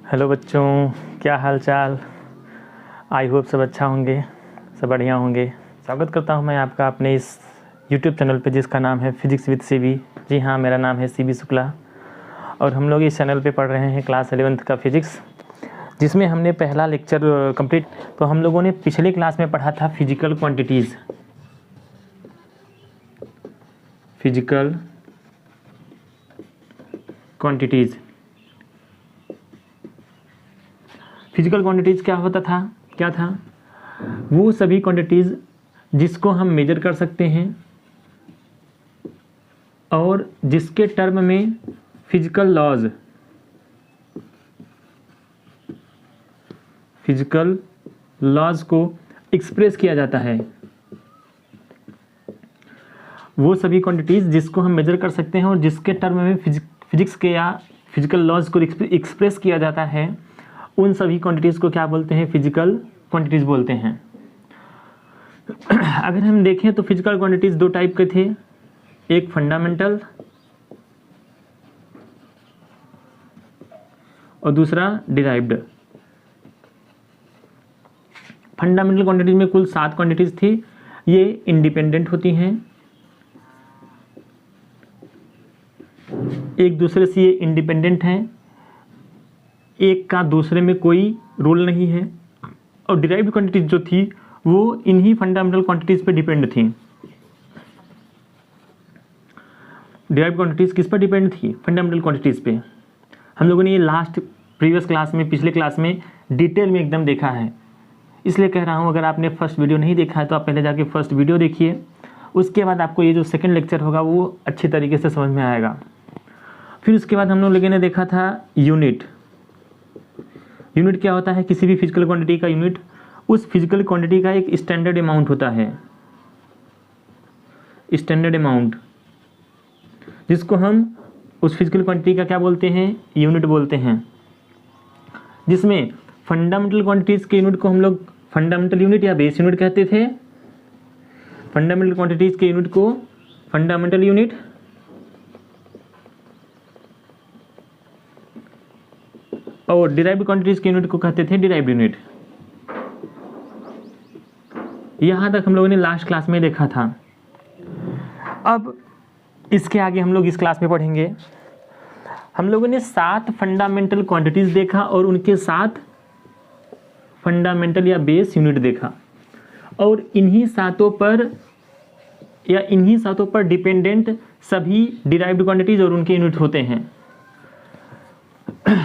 Hello बच्चों, क्या हाल चाल। आई होप सब अच्छा होंगे, सब बढ़िया होंगे। स्वागत करता हूं मैं आपका अपने इस यूट्यूब चैनल पे जिसका नाम है फिजिक्स विद सीबी। जी हाँ, मेरा नाम है सीबी शुक्ला और हम लोग इस चैनल पे पढ़ रहे हैं क्लास 11th का फिजिक्स, जिसमें हमने पहला लेक्चर कंप्लीट। तो हम लोगों ने पिछले क्लास में पढ़ा था फिजिकल क्वांटिटीज़। फिजिकल क्वांटिटीज़ क्या होता था, क्या था? वो सभी क्वांटिटीज़ जिसको हम मेजर कर सकते हैं और जिसके टर्म में फिजिकल लॉज को एक्सप्रेस किया जाता है। वो सभी क्वांटिटीज़ जिसको हम मेजर कर सकते हैं और जिसके टर्म में फिजिक्स के या फिजिकल लॉज को एक्सप्रेस किया जाता है, उन सभी क्वांटिटीज़ को क्या बोलते हैं? फिजिकल क्वांटिटीज़ बोलते हैं। अगर हम देखें तो फिजिकल क्वांटिटीज़ दो टाइप के थे, एक फंडामेंटल और दूसरा डिराइव्ड। फंडामेंटल क्वांटिटीज में कुल 7 क्वांटिटीज़ थी। ये इंडिपेंडेंट होती हैं, एक दूसरे से ये इंडिपेंडेंट हैं, एक का दूसरे में कोई रोल नहीं है। और डिराइव्ड क्वांटिटीज जो थी वो इन्हीं फंडामेंटल क्वांटिटीज़ पे डिपेंड थी। डिराइव्ड क्वांटिटीज़ किस पर डिपेंड थी? फंडामेंटल क्वांटिटीज़ पे। हम लोगों ने ये प्रीवियस क्लास में, पिछले क्लास में डिटेल में एकदम देखा है, इसलिए कह रहा हूँ अगर आपने फर्स्ट वीडियो नहीं देखा है तो आप पहले जाके फर्स्ट वीडियो देखिए, उसके बाद आपको ये जो सेकंड लेक्चर होगा वो अच्छी तरीके से समझ में आएगा। फिर उसके बाद हम लोगों ने देखा था यूनिट क्या होता है? किसी भी फिजिकल क्वांटिटी का यूनिट उस फिजिकल क्वांटिटी का एक स्टैंडर्ड अमाउंट होता है, स्टैंडर्ड अमाउंट, जिसको हम उस फिजिकल क्वांटिटी का क्या बोलते हैं? यूनिट बोलते हैं। जिसमें फंडामेंटल क्वांटिटीज़ के यूनिट को हम लोग फंडामेंटल यूनिट या बेस यूनिट कहते थे। फंडामेंटल क्वांटिटीज़ के यूनिट को फंडामेंटल यूनिट और डिराइव्ड क्वांटिटीज़ के यूनिट को कहते थे डिराइव्ड यूनिट। यहाँ तक हम लोगों ने लास्ट क्लास में देखा था। अब इसके आगे हम लोग इस क्लास में पढ़ेंगे। हम लोगों ने 7 फंडामेंटल क्वांटिटीज़ देखा और उनके 7 फंडामेंटल या बेस यूनिट देखा, और इन्हीं सातों पर डिपेंडेंट सभी डिराइव्ड क्वांटिटीज़ और उनके यूनिट होते हैं।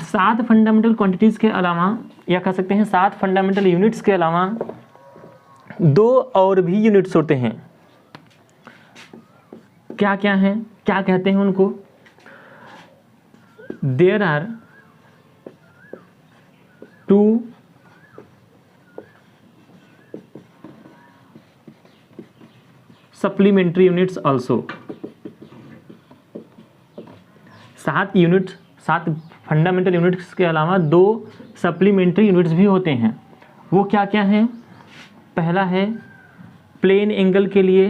7 फंडामेंटल क्वांटिटीज़ के अलावा, या कह सकते हैं 7 फंडामेंटल यूनिट्स के अलावा 2 और भी यूनिट्स होते हैं। क्या क्या हैं, क्या कहते हैं उनको? There are 2 supplementary units also. 7 fundamental units के अलावा 2 सप्लीमेंट्री यूनिट्स भी होते हैं। वो क्या क्या हैं? पहला है प्लेन एंगल के लिए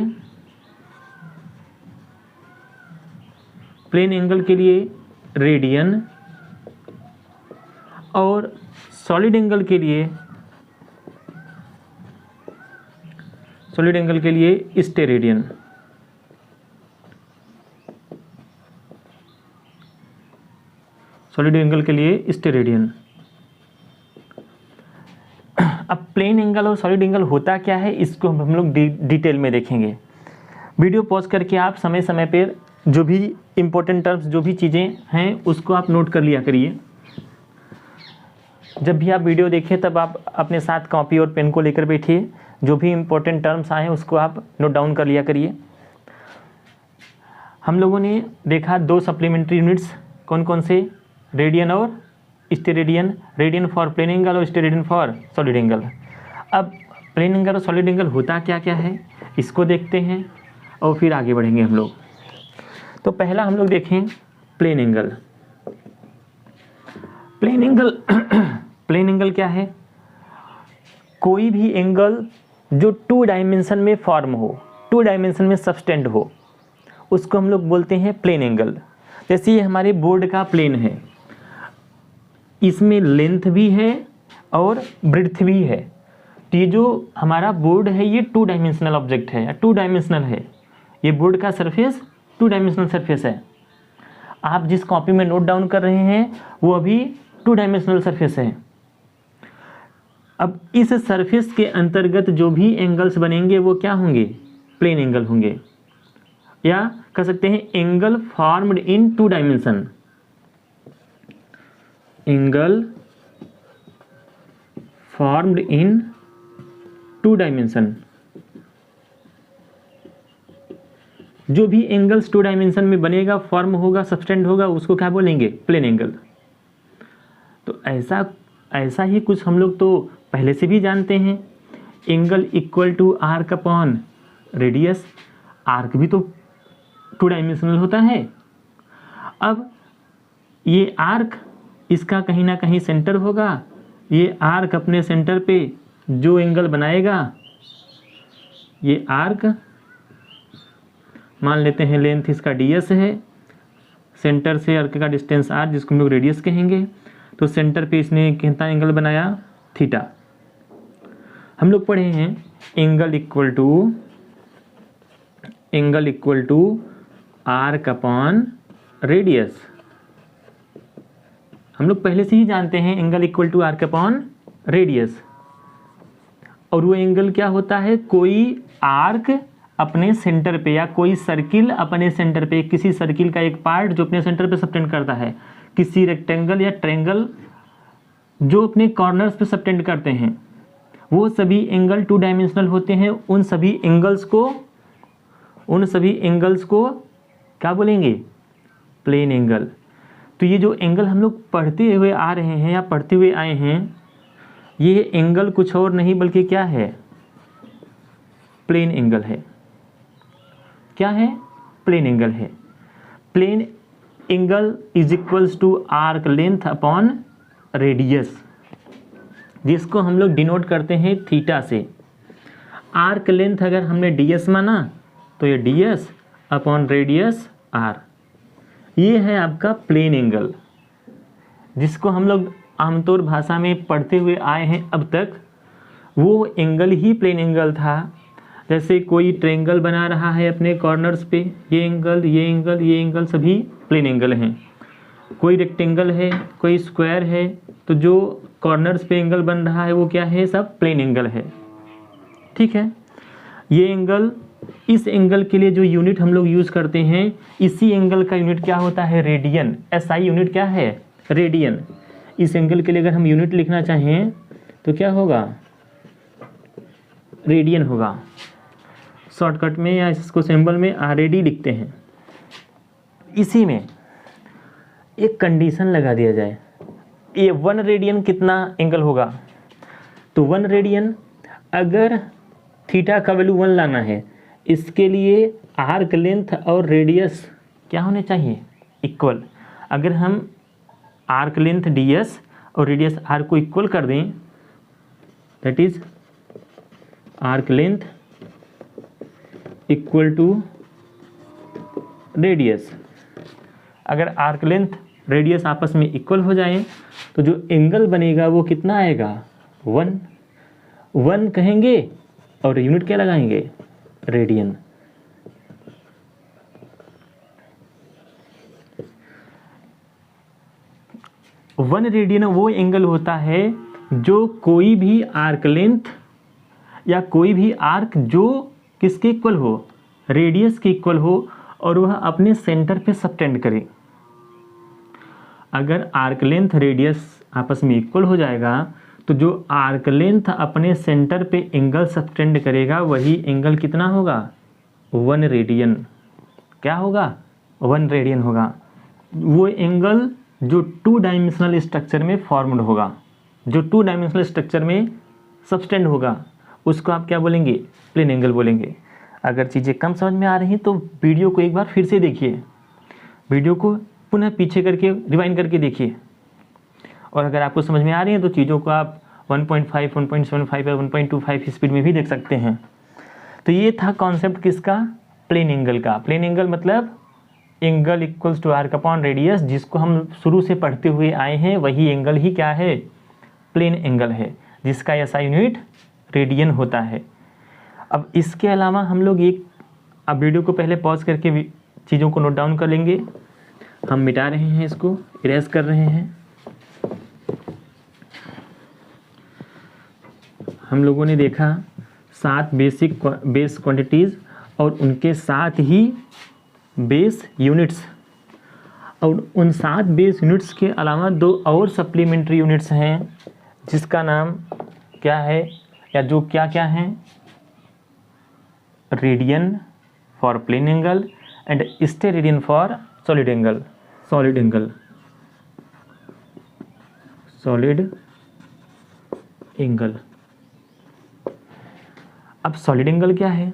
रेडियन और सॉलिड एंगल के लिए स्टेरेडियन। सॉलिड एंगल के लिए स्टेरेडियन। अब प्लेन एंगल और सॉलिड एंगल होता क्या है, इसको हम लोग डिटेल में देखेंगे। वीडियो पॉज करके आप समय समय पर जो भी इम्पोर्टेंट टर्म्स, जो भी चीज़ें हैं, उसको आप नोट कर लिया करिए। जब भी आप वीडियो देखें तब आप अपने साथ कॉपी और पेन को लेकर बैठिए। जो भी इम्पोर्टेंट टर्म्स आए हैं उसको आप नोट डाउन कर लिया करिए। हम लोगों ने देखा 2 सप्लीमेंट्री यूनिट्स, कौन कौन से? रेडियन और steradian. Radian for plane angle और स्टेरेडियन फॉर सॉलिड एंगल। अब प्लेन एंगल और सॉलिड एंगल होता क्या क्या है, इसको देखते हैं और फिर आगे बढ़ेंगे हम लोग। तो पहला हम लोग देखें प्लेन एंगल। प्लेन एंगल क्या है? कोई भी एंगल जो 2 डायमेंशन में फॉर्म हो, 2 डायमेंशन में सब्सटेंड हो, उसको हम लोग बोलते हैं प्लेन एंगल। जैसे ये हमारे बोर्ड का प्लेन है, इसमें लेंथ भी है और ब्रेड्थ भी है। तो ये जो हमारा बोर्ड है ये 2 डायमेंशनल ऑब्जेक्ट है या 2 डायमेंशनल है। ये बोर्ड का सरफेस 2 डायमेंशनल सरफेस है। आप जिस कॉपी में नोट डाउन कर रहे हैं वो अभी 2 डायमेंशनल सरफेस है। अब इस सरफेस के अंतर्गत जो भी एंगल्स बनेंगे वो क्या होंगे? प्लेन एंगल होंगे, या कह सकते हैं angle formed in 2 dimension. Angle formed in 2 dimension. जो भी एंगल्स 2 डायमेंशन में बनेगा, फॉर्म होगा, सब्सटेंड होगा, उसको क्या बोलेंगे? Plane angle. तो ऐसा ही कुछ हम लोग तो पहले से भी जानते हैं। Angle equal to arc upon radius. Arc भी तो 2 डायमेंशनल होता है। अब ये आर्क, इसका कहीं ना कहीं सेंटर होगा। ये आर्क अपने सेंटर पे जो एंगल बनाएगा, ये आर्क मान लेते हैं लेंथ इसका ds है, सेंटर से आर्क का डिस्टेंस r, जिसको हम लोग रेडियस कहेंगे। तो सेंटर पे इसने कितना एंगल बनाया? थीटा। हम लोग पढ़े हैं angle equal to arc upon radius. हम लोग पहले से ही जानते हैं angle equal to arc upon radius. और वो एंगल क्या होता है? कोई आर्क अपने सेंटर पे या कोई सर्किल अपने सेंटर पे, किसी सर्किल का एक पार्ट जो अपने सेंटर पे सबटेंड करता है, किसी रेक्टेंगल या ट्रायंगल जो अपने कॉर्नर्स पे सबटेंड करते हैं, वो सभी एंगल 2 डायमेंशनल होते हैं। उन सभी एंगल्स को क्या बोलेंगे? Plane angle. तो ये जो एंगल हम लोग पढ़ते हुए आ रहे हैं या पढ़ते हुए आए हैं, ये एंगल कुछ और नहीं बल्कि क्या है? प्लेन एंगल है। क्या है? प्लेन एंगल है। Plane angle is equals to arc length upon radius, जिसको हम लोग डिनोट करते हैं थीटा से। आर्क लेंथ अगर हमने ds माना तो ये ds अपॉन रेडियस r। ये है आपका प्लेन एंगल, जिसको हम लोग आमतौर भाषा में पढ़ते हुए आए हैं अब तक। वो एंगल ही प्लेन एंगल था। जैसे कोई ट्रायंगल बना रहा है अपने कॉर्नर्स पे, ये एंगल सभी प्लेन एंगल हैं। कोई रेक्टेंगल है, कोई स्क्वायर है, तो जो कॉर्नर्स पे एंगल बन रहा है वो क्या है? सब प्लेन एंगल है। ठीक है। ये एंगल, इस एंगल के लिए जो यूनिट हम लोग यूज़ करते हैं, इसी एंगल का यूनिट क्या होता है? रेडियन। SI यूनिट क्या है? रेडियन। इस एंगल के लिए अगर हम यूनिट लिखना चाहें तो क्या होगा? रेडियन होगा। शॉर्टकट में या इसको सिंबल में RAD लिखते हैं। इसी में एक कंडीशन लगा दिया जाए, ये 1 रेडियन कितना एंगल होगा? तो 1 रेडियन, अगर थीटा का वैल्यू 1 लाना है, इसके लिए आर्क लेंथ और रेडियस क्या होने चाहिए? इक्वल। अगर हम आर्क लेंथ ds और रेडियस r को इक्वल कर दें, that is arc length equal to radius. अगर आर्क लेंथ रेडियस आपस में इक्वल हो जाए तो जो एंगल बनेगा वो कितना आएगा? 1 कहेंगे और यूनिट क्या लगाएंगे? रेडियन। वन रेडियन वो एंगल होता है जो कोई भी आर्क लेंथ या कोई भी आर्क जो किसके इक्वल हो? रेडियस के इक्वल हो, और वह अपने सेंटर पे सबटेंड करे। अगर आर्क लेंथ रेडियस आपस में इक्वल हो जाएगा तो जो आर्क लेंथ अपने सेंटर पे एंगल सबटेंड करेगा वही एंगल कितना होगा? 1 रेडियन। क्या होगा? 1 रेडियन होगा। वो एंगल जो 2 डायमेंशनल स्ट्रक्चर में फॉर्म्ड होगा, जो 2 डायमेंशनल स्ट्रक्चर में सबटेंड होगा, उसको आप क्या बोलेंगे? प्लेन एंगल बोलेंगे। अगर चीज़ें कम समझ में आ रही हैं तो वीडियो को एक बार फिर से देखिए, वीडियो को पुनः पीछे करके रिवाइंड करके देखिए। और अगर आपको समझ में आ रही है तो चीज़ों को आप 1.5, 1.75 या 1.25 स्पीड में भी देख सकते हैं। तो ये था कॉन्सेप्ट किसका? प्लेन एंगल का। प्लेन एंगल मतलब angle equals to arc upon radius, जिसको हम शुरू से पढ़ते हुए आए हैं, वही एंगल ही क्या है, प्लेन एंगल है, जिसका एसआई यूनिट रेडियन होता है। अब इसके अलावा हम लोग अब वीडियो को पहले पॉज करके चीज़ों को नोट डाउन कर लेंगे। हम मिटा रहे हैं, इसको इरेज कर रहे हैं। हम लोगों ने देखा 7 बेस क्वांटिटीज़ और उनके साथ ही बेस यूनिट्स, और उन 7 बेस यूनिट्स के अलावा 2 और सप्लीमेंट्री यूनिट्स हैं, जिसका नाम क्या है, या जो क्या क्या हैं, radian for plane angle and steradian for solid angle. Solid angle. अब सॉलिड एंगल क्या है,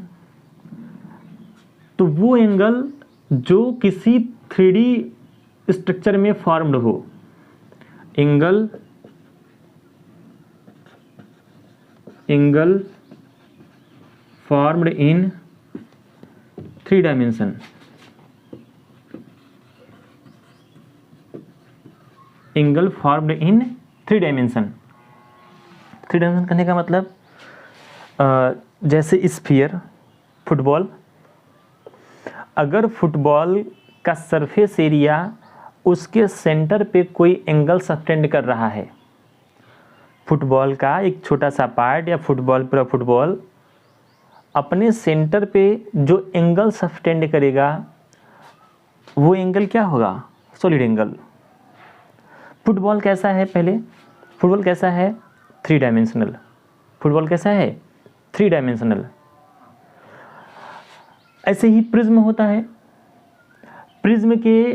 तो वो एंगल जो किसी 3D स्ट्रक्चर में फॉर्म्ड हो। Angle formed in 3 dimension. Angle formed in 3 dimension. 3 dimension कहने का मतलब जैसे स्फीयर, फुटबॉल, अगर फुटबॉल का सरफेस एरिया उसके सेंटर पे कोई एंगल सब्टेंड कर रहा है, फुटबॉल का एक छोटा सा पार्ट या पूरा फुटबॉल अपने सेंटर पे जो एंगल सब्टेंड करेगा, वो एंगल क्या होगा, सॉलिड एंगल। फुटबॉल कैसा है, पहले फुटबॉल कैसा है, 3 डायमेंशनल। फुटबॉल कैसा है, 3 डायमेंशनल। ऐसे ही प्रिज्म होता है, प्रिज्म के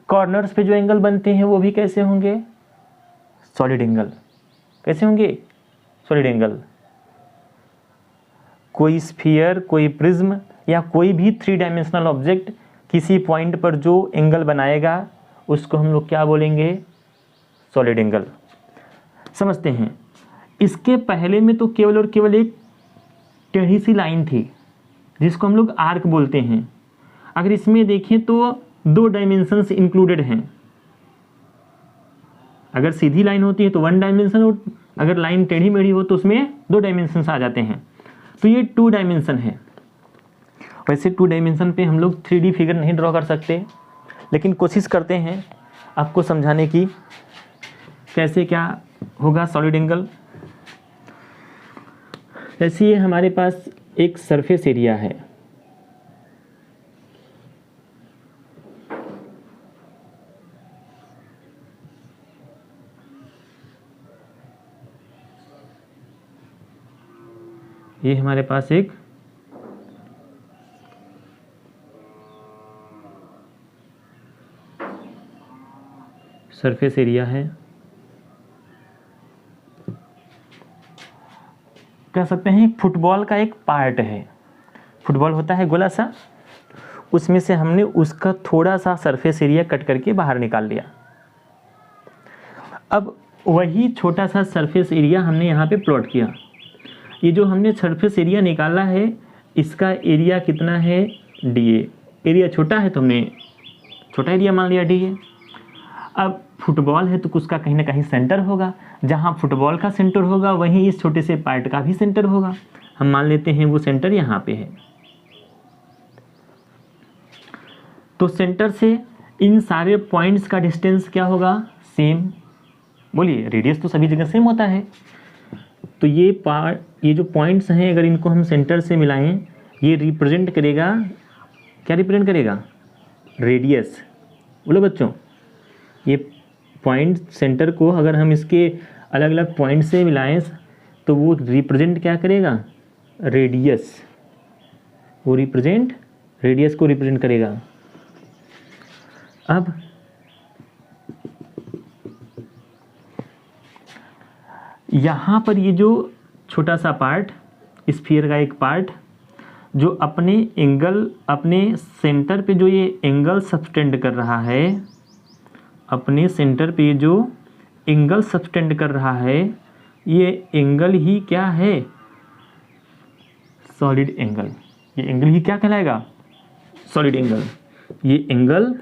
कॉर्नर्स पे जो एंगल बनते हैं वो भी कैसे होंगे, सॉलिड एंगल। कैसे होंगे, सॉलिड एंगल। कोई स्फीयर, कोई प्रिज्म या कोई भी 3 डायमेंशनल ऑब्जेक्ट किसी पॉइंट पर जो एंगल बनाएगा उसको हम लोग क्या बोलेंगे, सॉलिड एंगल। समझते हैं। इसके पहले में तो केवल और केवल एक टेढ़ी सी लाइन थी जिसको हम लोग आर्क बोलते हैं। अगर इसमें देखें तो 2 डायमेंशंस इंक्लूडेड हैं। अगर सीधी लाइन होती है तो 1 डायमेंशन, और अगर लाइन टेढ़ी मेढ़ी हो तो उसमें 2 डायमेंशंस आ जाते हैं। तो ये 2 डायमेंशन है। वैसे 2 डायमेंशन पे हम लोग 3D फिगर नहीं ड्रॉ कर सकते, लेकिन कोशिश करते हैं आपको समझाने की कैसे क्या होगा सॉलिड एंगल। जैसे ये हमारे पास एक सरफेस एरिया है, ये हमारे पास एक सरफेस एरिया है, कह सकते हैं फुटबॉल का एक पार्ट है। फुटबॉल होता है गोला सा, उसमें से हमने उसका थोड़ा सा सरफेस एरिया कट करके बाहर निकाल लिया। अब वही छोटा सा सरफेस एरिया हमने यहाँ पे प्लॉट किया। ये जो हमने सरफेस एरिया निकाला है, इसका एरिया कितना है, DA। एरिया छोटा है तो हमने छोटा एरिया मान लिया, DA। अब फुटबॉल है तो उसका कहीं ना कहीं सेंटर होगा, जहाँ फुटबॉल का सेंटर होगा वहीं इस छोटे से पार्ट का भी सेंटर होगा। हम मान लेते हैं वो सेंटर यहाँ पे है। तो सेंटर से इन सारे पॉइंट्स का डिस्टेंस क्या होगा, सेम। बोलिए, रेडियस तो सभी जगह सेम होता है। तो ये जो पॉइंट्स हैं, अगर इनको हम सेंटर से मिलाएं, ये रिप्रेजेंट करेगा, क्या रिप्रेजेंट करेगा, रेडियस। बोलो बच्चों, ये पॉइंट सेंटर को अगर हम इसके अलग अलग पॉइंट से मिलाएं तो वो रिप्रेजेंट क्या करेगा, रेडियस। वो रेडियस को रिप्रेजेंट करेगा। अब यहाँ पर ये जो छोटा सा पार्ट, स्फीयर का एक पार्ट, जो अपने सेंटर पे जो ये एंगल सब्टेंड कर रहा है, अपने सेंटर पे जो एंगल सब्टेंड कर रहा है, ये एंगल ही क्या है, सॉलिड एंगल। ये एंगल ही क्या कहलाएगा, सॉलिड एंगल। ये एंगल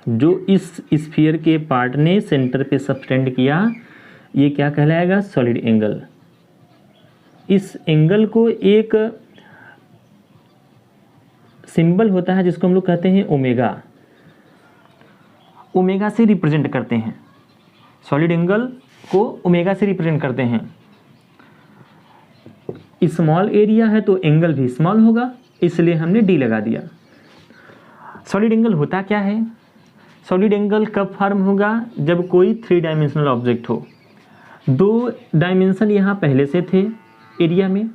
जो इस स्फीयर के पार्ट ने सेंटर पे सबटेंड किया, ये क्या कहलाएगा? Solid angle. इस एंगल को एक सिंबल होता है जिसको हम लोग कहते हैं ओमेगा। ओमेगा से रिप्रेजेंट करते हैं, सॉलिड एंगल को ओमेगा से रिप्रेजेंट करते हैं। स्मॉल एरिया है तो एंगल भी स्मॉल होगा, इसलिए हमने डी लगा दिया। सॉलिड एंगल होता क्या है? सॉलिड एंगल कब फॉर्म होगा? जब कोई 3 डायमेंशनल ऑब्जेक्ट हो। 2 डायमेंशन यहाँ पहले से थे एरिया में,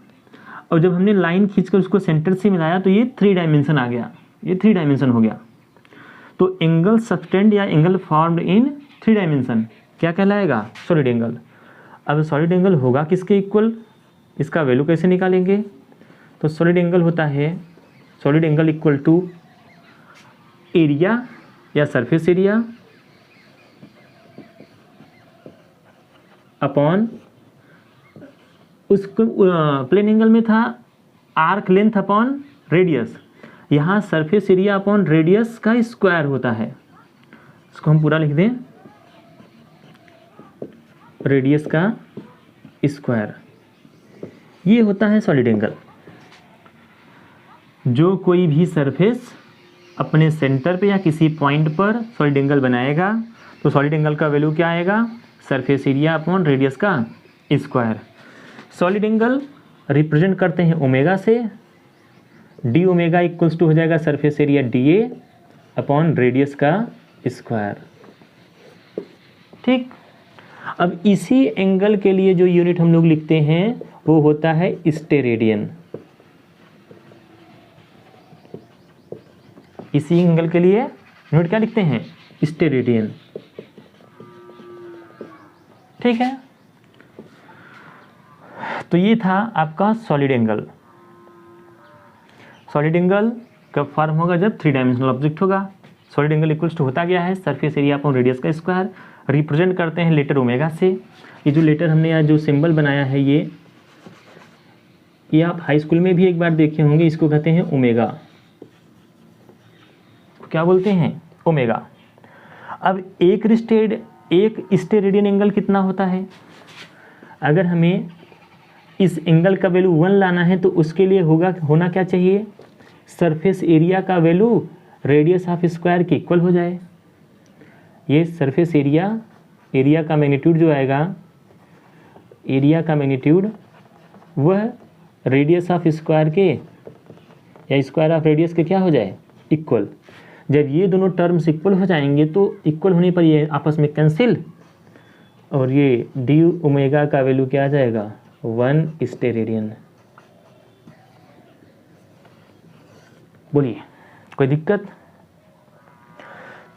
और जब हमने लाइन खींचकर उसको सेंटर से मिलाया तो ये 3 डायमेंशन आ गया, ये 3 डायमेंशन हो गया। तो एंगल सबटेंड या एंगल फॉर्म्ड इन 3 डायमेंशन क्या कहलाएगा? Solid angle. अब सॉलिड एंगल होगा किसके इक्वल? इसका वैल्यू कैसे निकालेंगे? तो सॉलिड एंगल होता है, solid angle equal to area या सरफेस एरिया अपॉन, उसको प्लेन एंगल में था आर्क लेंथ अपॉन रेडियस, यहाँ सरफेस एरिया अपॉन रेडियस का स्क्वायर होता है। इसको हम पूरा लिख दें, रेडियस का स्क्वायर, ये होता है सॉलिड एंगल। जो कोई भी सरफेस अपने सेंटर पे या किसी पॉइंट पर सॉलिड एंगल बनाएगा तो सॉलिड एंगल का वैल्यू क्या आएगा? सरफेस एरिया अपॉन रेडियस का स्क्वायर। सॉलिड एंगल रिप्रेजेंट करते हैं ओमेगा से, डी ओमेगा इक्वल्स टू हो जाएगा surface area D A upon radius का स्क्वायर। ठीक, अब इसी एंगल के लिए जो यूनिट हम लोग लिखते हैं वो होता है स्टेरेडियन। इसी एंगल के लिए यूनिट क्या लिखते हैं? स्टेरेडियन। ठीक है, तो ये था आपका सॉलिड एंगल। सॉलिड एंगल कब फॉर्म होगा? जब 3 डायमेंशनल ऑब्जेक्ट होगा। सॉलिड एंगल इक्वल्स टू होता गया है सरफेस एरिया अपॉन रेडियस का स्क्वायर। रिप्रेजेंट करते हैं लेटर ओमेगा से। ये जो लेटर हमने यहाँ जो सिंबल बनाया है ये आप हाई स्कूल में भी एक बार देखे होंगे, इसको कहते हैं ओमेगा। क्या बोलते हैं? ओमेगा। अब एक स्टेरेडियन एंगल कितना होता है? अगर हमें इस एंगल का वैल्यू 1 लाना है तो उसके लिए होना क्या चाहिए? सरफेस एरिया का वैल्यू रेडियस ऑफ स्क्वायर के इक्वल हो जाए। ये सरफेस एरिया का मैग्नीट्यूड जो आएगा, एरिया का मैग्नीट्यूड वह रेडियस ऑफ स्क्वायर के या स्क्वायर ऑफ रेडियस के क्या हो जाए? इक्वल। जब ये दोनों टर्म्स इक्वल हो जाएंगे तो इक्वल होने पर ये आपस में कैंसिल, और ये डी ओमेगा का वैल्यू क्या आ जाएगा? 1 स्टेरेडियन। बोलिए, कोई दिक्कत?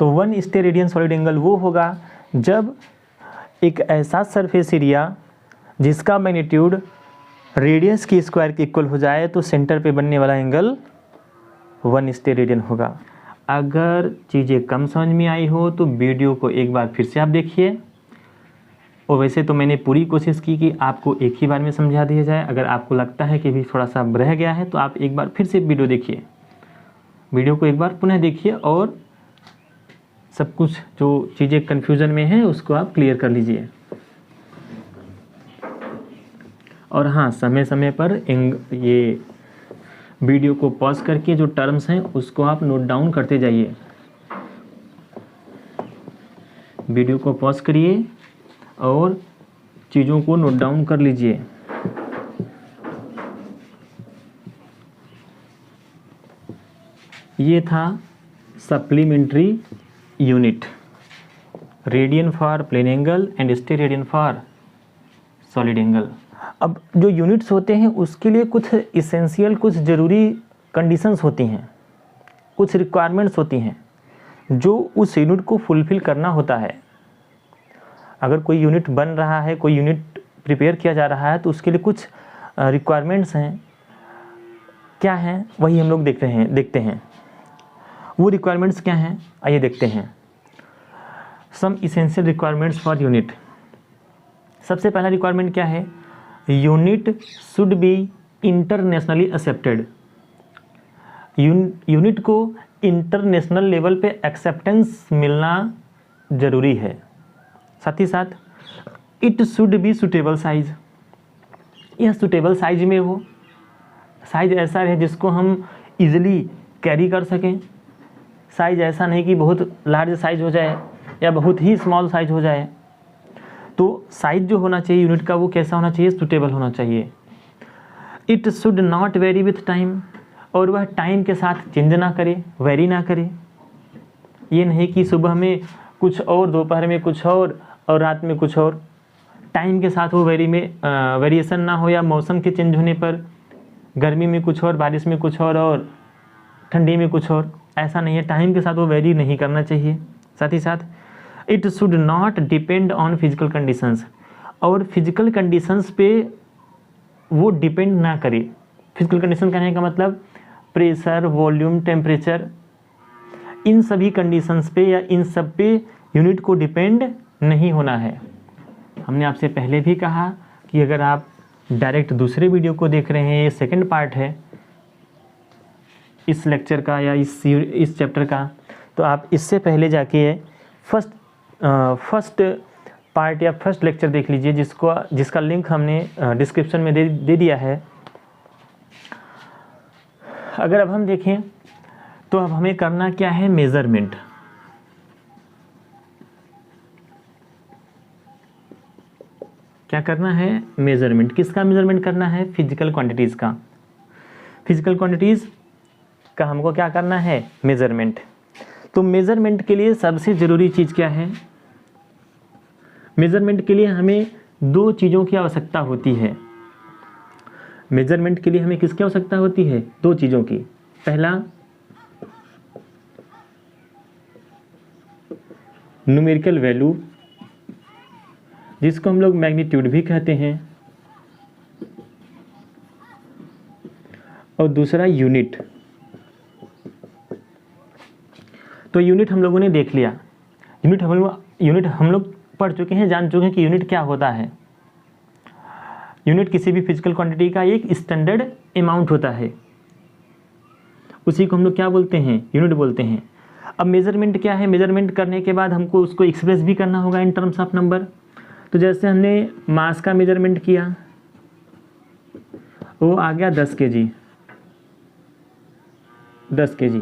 तो 1 स्टेरेडियन सॉलिड एंगल वो होगा जब एक ऐसा सरफेस एरिया जिसका मैग्नीट्यूड रेडियस की स्क्वायर के इक्वल हो जाए तो सेंटर पे बनने वाला एंगल 1 स्टेरेडियन होगा। अगर चीज़ें कम समझ में आई हो तो वीडियो को एक बार फिर से आप देखिए, और वैसे तो मैंने पूरी कोशिश की कि आपको एक ही बार में समझा दिया जाए। अगर आपको लगता है कि भी थोड़ा सा रह गया है तो आप एक बार फिर से वीडियो देखिए, वीडियो को एक बार पुनः देखिए और सब कुछ जो चीज़ें कन्फ्यूज़न में हैं उसको आप क्लियर कर लीजिए। और हाँ, समय समय पर ये वीडियो को पॉज करके जो टर्म्स हैं उसको आप नोट डाउन करते जाइए। वीडियो को पॉज करिए और चीज़ों को नोट डाउन कर लीजिए। ये था supplementary unit, radian for plane angle and steradian for solid angle. अब जो यूनिट्स होते हैं उसके लिए कुछ इसेंशियल, कुछ ज़रूरी कंडीशंस होती हैं, कुछ रिक्वायरमेंट्स होती हैं जो उस यूनिट को फुलफ़िल करना होता है। अगर कोई यूनिट बन रहा है, कोई यूनिट प्रिपेयर किया जा रहा है तो उसके लिए कुछ रिक्वायरमेंट्स हैं। क्या हैं वही हम लोग देखते हैं। वो रिक्वायरमेंट्स क्या हैं आइए देखते हैं। सम इसेंशियल रिक्वायरमेंट्स फॉर यूनिट। सबसे पहला रिक्वायरमेंट क्या है? Unit should be internationally accepted. Unit को इंटरनेशनल लेवल पे एक्सेप्टेंस मिलना ज़रूरी है। साथ ही साथ it should be suitable size, यह सुटेबल साइज में हो, साइज ऐसा रहे जिसको हम इजीली कैरी कर सकें। साइज ऐसा नहीं कि बहुत लार्ज साइज हो जाए या बहुत ही स्मॉल साइज हो जाए। तो साइज जो होना चाहिए यूनिट का वो कैसा होना चाहिए, सुटेबल होना चाहिए। It should not very with time, और वह टाइम के साथ चेंज ना करे, वेरी ना करे। ये नहीं कि सुबह में कुछ और, दोपहर में कुछ और रात में कुछ और। टाइम के साथ वो वेरिएशन ना हो, या मौसम के चेंज होने पर गर्मी में कुछ और, बारिश में कुछ और ठंडी में कुछ और, ऐसा नहीं है। टाइम के साथ वो वेरी नहीं करना चाहिए। साथ ही साथ it should not depend on physical conditions, और फिजिकल कंडीशंस पे वो डिपेंड ना करे। फिजिकल कंडीशन कहने का मतलब प्रेशर, वॉल्यूम, टेम्परेचर, इन सभी कंडीशंस पे या इन सब पे यूनिट को डिपेंड नहीं होना है। हमने आपसे पहले भी कहा कि अगर आप डायरेक्ट दूसरे वीडियो को देख रहे हैं, ये सेकंड पार्ट है इस लेक्चर का या इस चैप्टर का, तो आप इससे पहले जाके फर्स्ट पार्ट या फर्स्ट लेक्चर देख लीजिए, जिसका लिंक हमने डिस्क्रिप्शन में दे दिया है। अगर अब हम देखें तो अब हमें करना क्या है, मेज़रमेंट। क्या करना है, मेज़रमेंट। किसका मेज़रमेंट करना है, फिजिकल क्वांटिटीज़ का। फिजिकल क्वांटिटीज़ का हमको क्या करना है, मेज़रमेंट। तो मेज़रमेंट के लिए सबसे ज़रूरी चीज़ क्या है, मेज़रमेंट के लिए हमें दो चीज़ों की आवश्यकता होती है। मेज़रमेंट के लिए हमें किसकी आवश्यकता होती है, दो चीज़ों की। पहला न्यूमेरिकल वैल्यू, जिसको हम लोग मैग्नीट्यूड भी कहते हैं, और दूसरा यूनिट। तो यूनिट हम लोगों ने देख लिया। यूनिट हम लोग पढ़ चुके हैं, जान चुके हैं कि यूनिट क्या होता है। यूनिट किसी भी फिजिकल क्वांटिटी का एक स्टैंडर्ड अमाउंट होता है, उसी को हम लोग क्या बोलते हैं, यूनिट बोलते हैं। अब मेज़रमेंट क्या है, मेज़रमेंट करने के बाद हमको उसको एक्सप्रेस भी करना होगा इन टर्म्स ऑफ नंबर। तो जैसे हमने मास का मेज़रमेंट किया, वो आ गया 10 kg, 10 kg।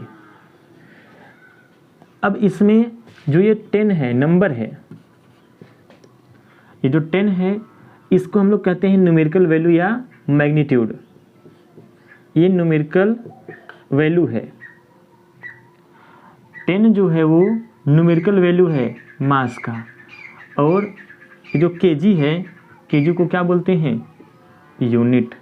अब इसमें जो ये 10 है, नंबर है, ये जो 10 है, इसको हम लोग कहते हैं न्यूमेरिकल वैल्यू या मैग्नीट्यूड। ये न्यूमेरिकल वैल्यू है, 10 जो है वो न्यूमेरिकल वैल्यू है मास का। और ये जो केजी है, केजी को क्या बोलते हैं, यूनिट।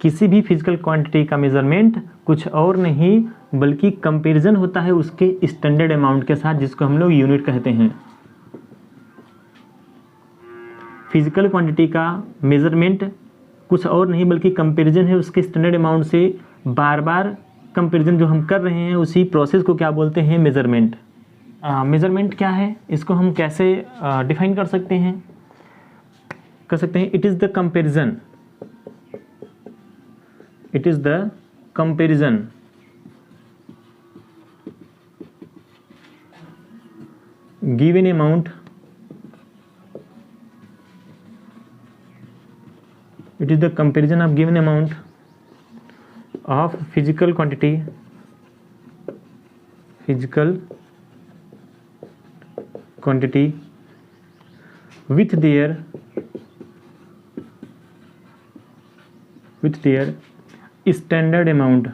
किसी भी फिजिकल क्वांटिटी का मेजरमेंट कुछ और नहीं बल्कि कंपैरिजन होता है उसके स्टैंडर्ड अमाउंट के साथ, जिसको हम लोग यूनिट कहते हैं। फिजिकल क्वांटिटी का मेजरमेंट कुछ और नहीं बल्कि कंपैरिजन है उसके स्टैंडर्ड अमाउंट से। बार बार कंपैरिजन जो हम कर रहे हैं उसी प्रोसेस को क्या बोलते हैं, मेजरमेंट। मेजरमेंट क्या है, इसको हम कैसे डिफाइन कर सकते हैं, it is the comparison, it is the comparison given amount, it is the comparison of given amount of physical quantity with their standard amount,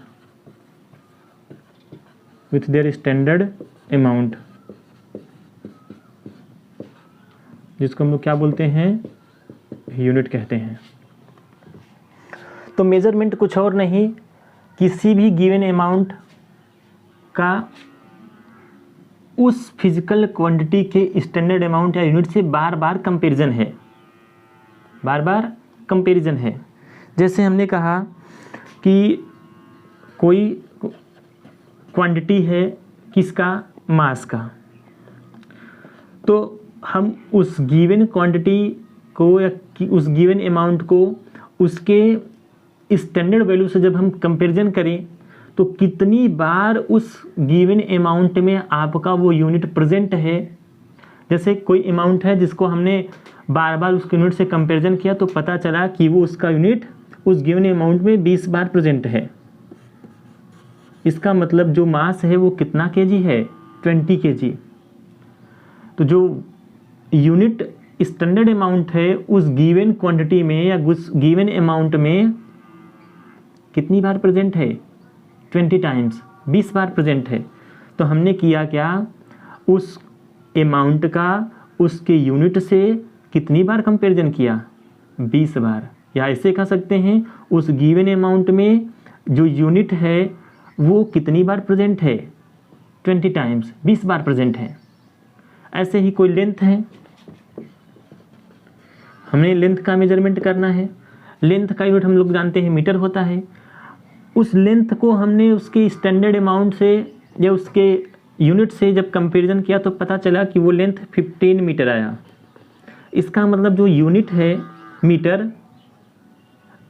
जिसको हम लोग क्या बोलते हैं, यूनिट कहते हैं। तो मेजरमेंट कुछ और नहीं, किसी भी गिवन अमाउंट का उस फिजिकल क्वांटिटी के स्टैंडर्ड अमाउंट या यूनिट से बार बार कंपैरिजन है, बार बार कंपैरिजन है। जैसे हमने कहा कि कोई क्वांटिटी है किसका, मास का, तो हम उस गिवन क्वांटिटी को या उस गिवन अमाउंट को उसके स्टैंडर्ड वैल्यू से जब हम कंपैरिजन करें तो कितनी बार उस गिवन अमाउंट में आपका वो यूनिट प्रेजेंट है। जैसे कोई अमाउंट है जिसको हमने बार बार उसके यूनिट से कंपैरिजन किया तो पता चला कि वो उसका यूनिट उस गिवन अमाउंट में 20 बार प्रेजेंट है। इसका मतलब जो मास है वो कितना केजी है, 20 केजी। तो जो यूनिट स्टैंडर्ड अमाउंट है उस गिवन क्वांटिटी में या उस गिवन अमाउंट में कितनी बार प्रेजेंट है, 20 टाइम्स, 20 बार प्रेजेंट है। तो हमने किया क्या, उस अमाउंट का उसके यूनिट से कितनी बार कंपैरिजन किया, 20 बार। या ऐसे कह सकते हैं उस गिवन अमाउंट में जो यूनिट है वो कितनी बार प्रेजेंट है, 20 टाइम्स, 20 बार प्रेजेंट है। ऐसे ही कोई लेंथ है, हमने लेंथ का मेजरमेंट करना है। लेंथ का यूनिट हम लोग जानते हैं मीटर होता है। उस लेंथ को हमने उसके स्टैंडर्ड अमाउंट से या उसके यूनिट से जब कंपैरिजन किया तो पता चला कि वो लेंथ 15 मीटर आया। इसका मतलब जो यूनिट है मीटर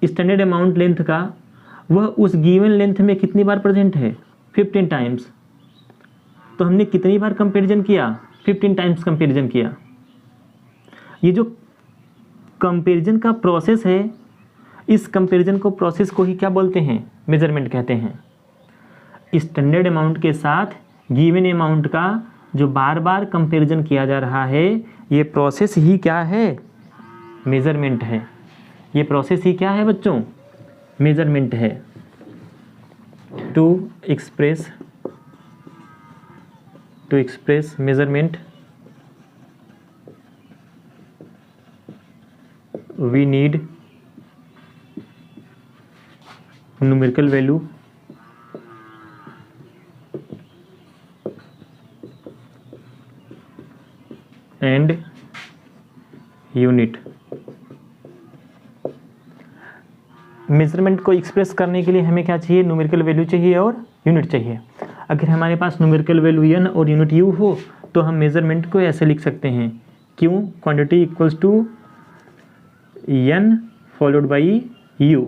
स्टैंडर्ड अमाउंट लेंथ का, वह उस गिवन लेंथ में कितनी बार प्रेजेंट है, 15 टाइम्स। तो हमने कितनी बार कंपैरिजन किया, 15 टाइम्स कंपैरिजन किया। ये जो कंपैरिजन का प्रोसेस है, इस कंपैरिजन को प्रोसेस को ही क्या बोलते हैं, मेजरमेंट कहते हैं। स्टैंडर्ड अमाउंट के साथ गिवन अमाउंट का जो बार बार कंपैरिजन किया जा रहा है, ये प्रोसेस ही क्या है, मेजरमेंट है। ये प्रोसेस ही क्या है बच्चों, मेजरमेंट है। To express measurement we need numerical value and unit। Measurement को एक्सप्रेस करने के लिए हमें क्या चाहिए, न्यूमेरिकल वैल्यू चाहिए और यूनिट चाहिए। अगर हमारे पास न्यूमेरिकल वैल्यू n और यूनिट u हो तो हम मेजरमेंट को ऐसे लिख सकते हैं, q quantity equals to n followed by u।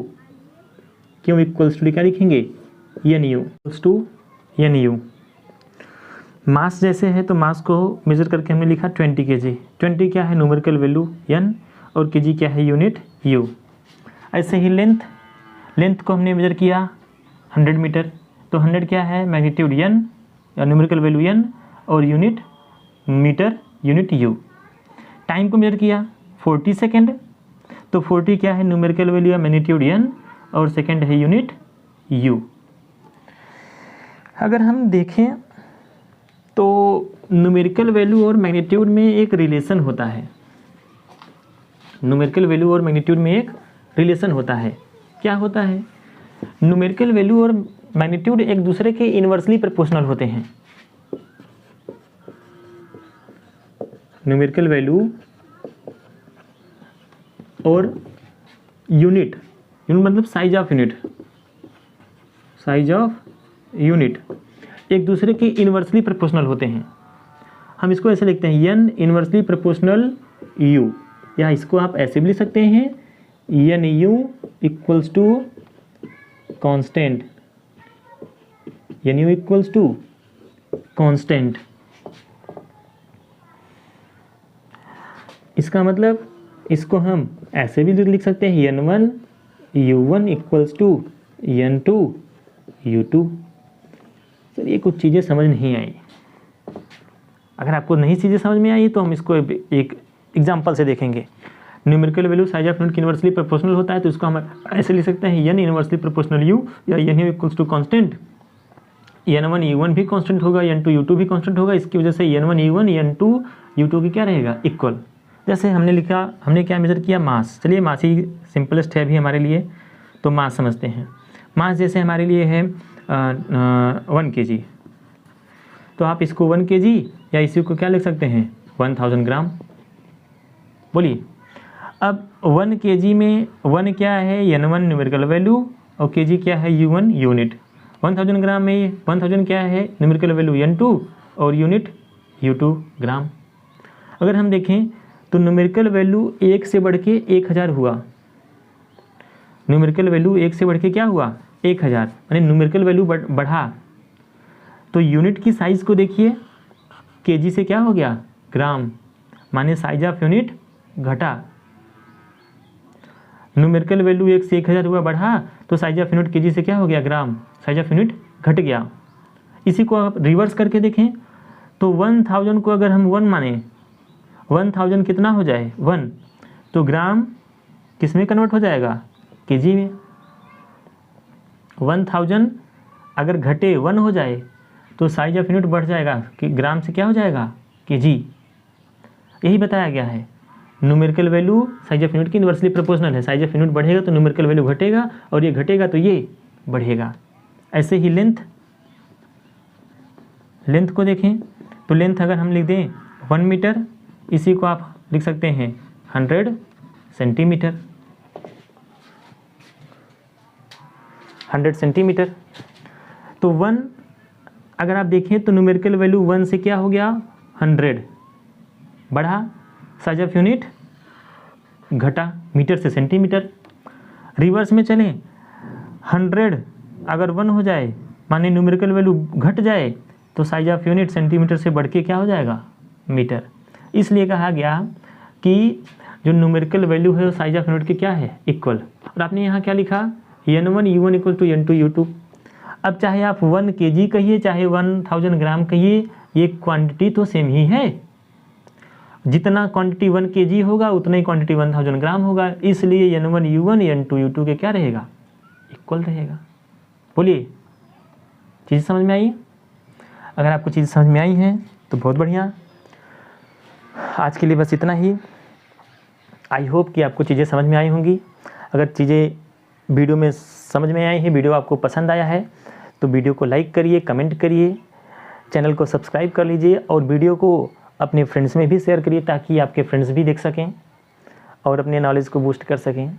Q equals to क्या लिखेंगे, n u equals to n u। Mass जैसे है तो मास को मेजर करके हमने लिखा 20 kg। 20 क्या है, न्यूमेरिकल वैल्यू n और kg क्या है, यूनिट u। ऐसे ही लेंथ को हमने मेजर किया 100 मीटर, तो 100 क्या है, मैग्नीट्यूड n या न्यूमेरिकल वैल्यू n और unit metre, unit u। Time को मेजर किया 40 सेकेंड, तो 40 क्या है, न्यूमेरिकल वैल्यू या मैग्नीट्यूड n और सेकेंड है यूनिट u। अगर हम देखें तो न्यूमेरिकल वैल्यू और मैग्नीट्यूड में एक रिलेशन होता है। न्यूमेरिकल वैल्यू और मैग्नीट्यूड में एक रिलेशन होता है। क्या होता है, न्यूमेरिकल वैल्यू और मैग्नीट्यूड एक दूसरे के इनवर्सली प्रोपोर्शनल होते हैं। न्यूमेरिकल वैल्यू और यूनिट मतलब साइज ऑफ यूनिट एक दूसरे के इनवर्सली प्रोपोर्शनल होते हैं। हम इसको ऐसे लिखते हैं n इनवर्सली प्रोपोर्शनल u, या इसको आप ऐसे भी लिख सकते हैं n u equals to constant, n u equals to constant. इसका मतलब इसको हम ऐसे भी लिख सकते हैं n1 u1 equals to n2 u2। Sir ये कुछ चीज़ें समझ नहीं आई। अगर आपको नहीं चीज़ें समझ में आई तो हम इसको एक एग्जांपल से देखेंगे। Numerical value size of unit inversely proportional होता है, तो इसको हम ऐसे लिख सकते हैं n इनवर्सली प्रोपोर्शनल u या n u equals to constant. n1 u1 भी कांस्टेंट होगा, n2 u2 भी कांस्टेंट होगा। इसकी वजह से n1 u1 n2 u2 की क्या रहेगा, इक्वल। जैसे हमने क्या मेजर किया, मास। चलिए मास ही सिंपलेस्ट है अभी हमारे लिए, तो मास समझते हैं। मास जैसे हमारे लिए है 1 kg, तो आप इसको 1 kg या इसी को क्या लिख सकते हैं, 1000 ग्राम। बोलिए अब 1 kg में 1 क्या है, n1 न्यूमेरिकल वैल्यू और kg क्या है, u1 यूनिट। 1000 ग्राम में 1000 क्या है, न्यूमेरिकल वैल्यू n2 और यूनिट u2 ग्राम। अगर हम देखें तो न्यूमेरिकल वैल्यू 1 से बढ़ के 1000 हुआ। न्यूमेरिकल वैल्यू 1 से बढ़ के क्या हुआ, 1000, यानी न्यूमेरिकल वैल्यू बढ़ा तो यूनिट की साइज़ को देखिए, केजी से क्या हो गया ग्राम, माने साइज ऑफ यूनिट घटा। न्यूमेरिकल वैल्यू 1 से 1000 हुआ बढ़ा तो साइज ऑफ यूनिट केजी से क्या हो गया ग्राम, साइज ऑफ यूनिट घट गया। इसी को आप रिवर्स करके देखें तो 1000 को अगर हम 1 माने, 1000 कितना हो जाए 1, तो ग्राम किस में कन्वर्ट हो जाएगा, केजी में। 1000 अगर घटे 1 हो जाए तो साइज ऑफ यूनिट बढ़ जाएगा कि ग्राम से क्या हो जाएगा, केजी। यही बताया गया है। Numerical value size of unit की इन्वर्सली प्रोपोर्शनल है। साइज ऑफ यूनिट बढ़ेगा तो न्यूमेरिकल वैल्यू घटेगा, और ये घटेगा तो ये बढ़ेगा। ऐसे ही लेंथ को देखें तो लेंथ अगर हम लिख दें 1 मीटर, इसी को आप लिख सकते हैं 100 सेंटीमीटर। 100 सेंटीमीटर। तो 1 अगर आप देखें तो न्यूमेरिकल वैल्यू 1 से क्या हो गया 100 बढ़ा, साइज ऑफ यूनिट घटा, मीटर से सेंटीमीटर। रिवर्स में चलें, 100 अगर 1 हो जाए, माने न्यूमेरिकल वैल्यू घट जाए, तो साइज ऑफ यूनिट सेंटीमीटर से बढ़ के क्या हो जाएगा, मीटर। इसलिए कहा गया कि जो न्यूमेरिकल वैल्यू है वो साइज ऑफ यूनिट के क्या है, इक्वल। और आपने यहाँ क्या लिखा, n1 u1 equal to n2 u2। अब चाहे आप 1 kg कहिए चाहे 1000 ग्राम कहिए, ये क्वांटिटी तो सेम ही है। जितना क्वांटिटी 1 kg होगा उतना ही क्वांटिटी 1000 ग्राम होगा, इसलिए n1 u1 n2 u2 के क्या रहेगा, इक्वल रहेगा। बोलिए, चीज़ समझ में आई? अगर आपको चीज़ समझ में आई है तो बहुत बढ़िया। आज के लिए बस इतना ही। आई होप कि आपको चीज़ें समझ में आई होंगी। अगर चीज़ें वीडियो में समझ में आई हैं, वीडियो आपको पसंद आया है, तो वीडियो को लाइक करिए, कमेंट करिए, चैनल को सब्सक्राइब कर लीजिए, और वीडियो को अपने फ्रेंड्स में भी शेयर करिए ताकि आपके फ्रेंड्स भी देख सकें और अपने नॉलेज को बूस्ट कर सकें।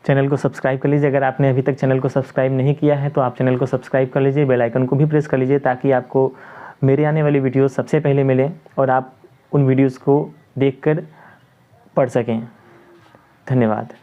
चैनल को सब्सक्राइब कर लीजिए। अगर आपने अभी तक चैनल को सब्सक्राइब नहीं किया है तो आप चैनल को सब्सक्राइब कर लीजिए, बेल आइकन को भी प्रेस कर लीजिए ताकि आपको मेरे आने वाली वीडियोस सबसे पहले मिले और आप उन वीडियोस को देखकर पढ़ सकें। धन्यवाद।